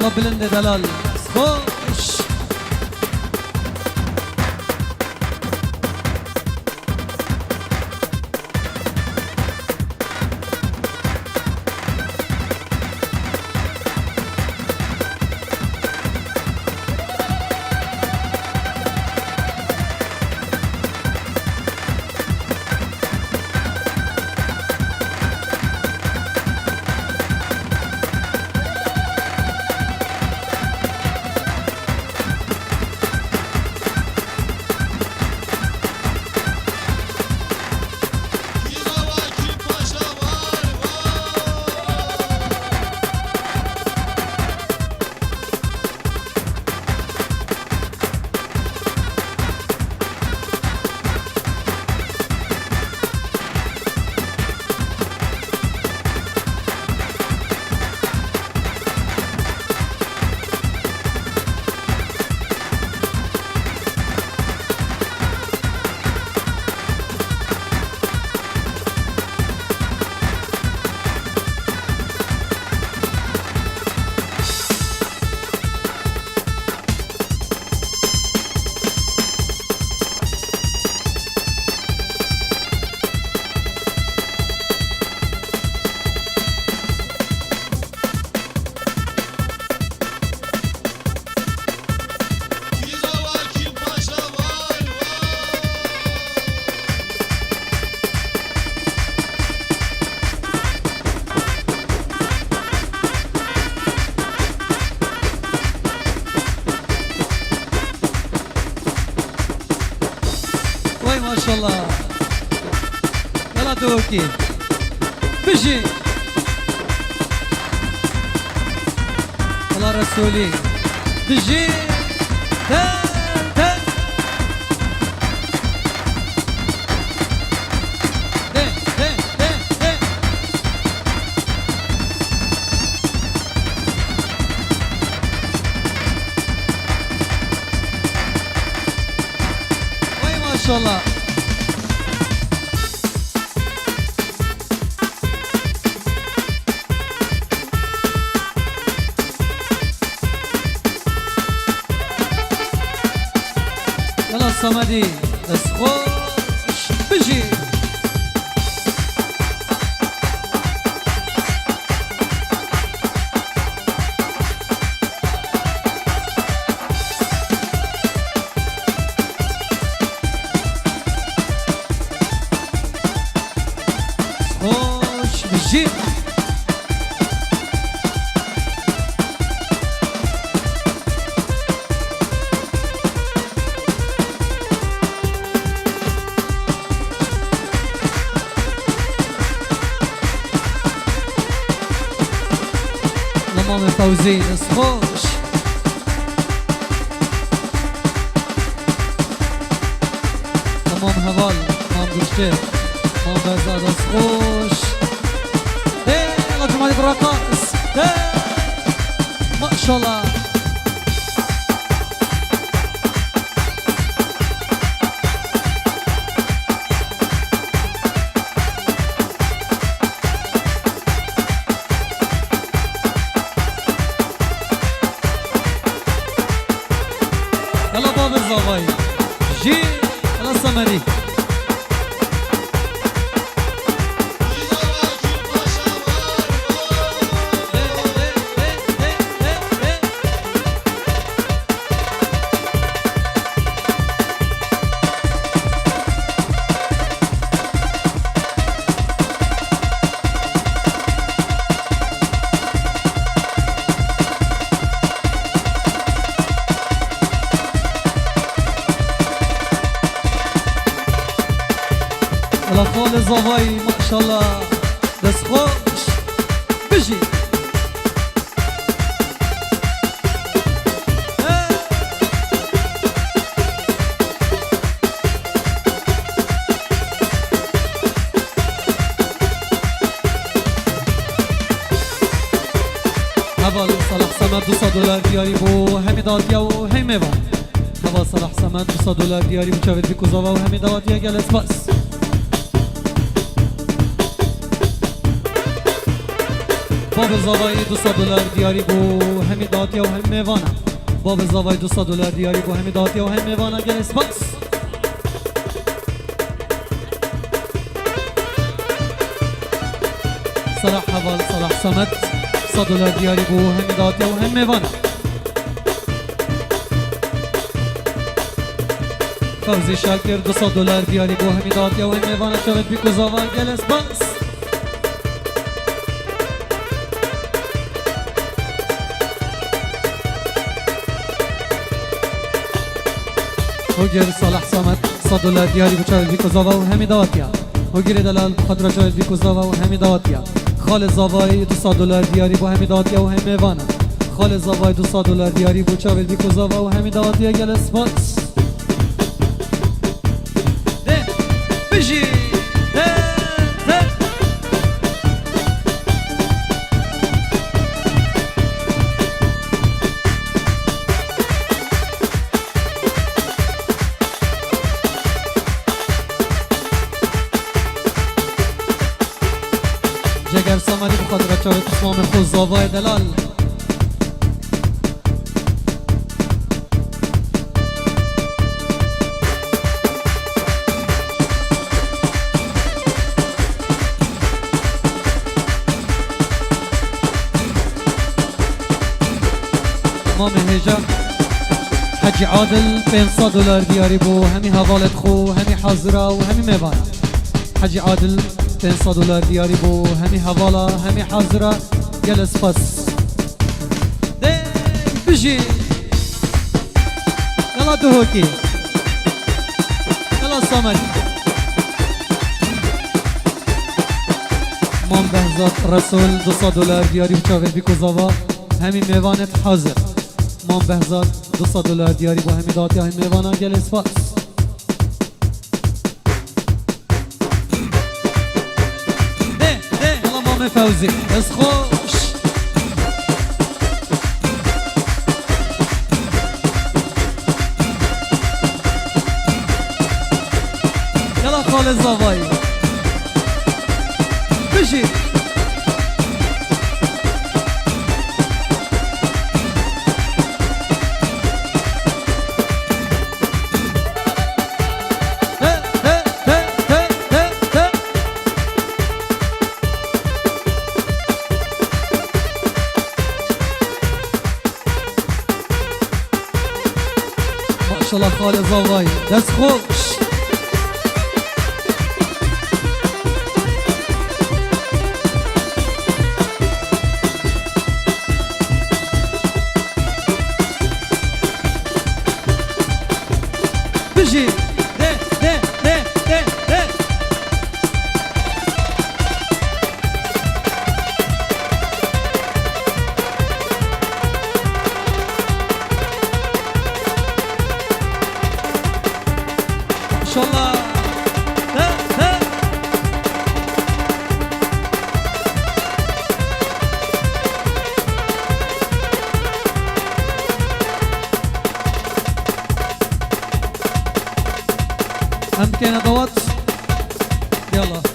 الله بلند دلال خوش ما شاء الله يلا دوكي بجي الله رسولي بجي تا تا دي دي دي دي وي ما شاء الله يلا الصمدي بس خوش بجي خوش بجي ماما فوزي بس خوش ماما هوال ماما دكتور ماما بزاد بس خوش يلا جماعة الرقاص ما شاء الله يلا باب الزغاي جي يلا السمري الأطفال الزغاي ما شاء الله بس خوش بجي هوا صلاح سمت $200 دیاری بو همی دادیا و همی با هوا صلاح سمت $200 دیاری بو چاوید بی کزاوا و همی دادیا گلس بس باب زاوایی $200 دیاری بو همی داتیا و هم میوانه باب زاوای 200 دلار دیاری بو همی داتیا و هم میوانه گل اسپاس صلاح حوال صلاح صمد 100 دلار دیاری بو همی داتیا و هم میوانه فوزی شاکر 200 دلار دیاری بو همی داتیا و هم میوانه چاوت بیکو زاوای گل اسپاس هوگیر صالح صمد 100 دلار دیاری بچاوت بیکو زاوا و همی داتیا هوگیر دلال بخاطر چاوت بیکو زاوا و همی داتیا خال زاوای 200 دلار دیاری با همی داتیا و هم میوانه خال زاوای 200 دلار دیاری بچاوت بیکو زاوا و همی داتیا گل اسپاس ده بجی جگر سامری بخاطر چاوت اسلام خوز زاوای دلال امام هجا حجی عادل 500 دلار دیاری بو همی حوالت خو همی حاضره و همی میوانه حجی عادل 500 دلار دیاری بو همی حوالا همی حاضره گل اسپاس ده بجی یلا دهوکی یلا سامری مام بهزاد رسول 200 دلار دیاری بچاوه بیکو زاوا همی میوانت حاضر مام بهزاد 200 دلار دیاری بو همی داتی همی میوانه گل اسپاس فوزي بس خوش يلا خال الزواي بجي ما شاء الله خال زواي دست خوش بجي ده ده ده ده ده ما شاء الله ده ده هم كان دوت يلا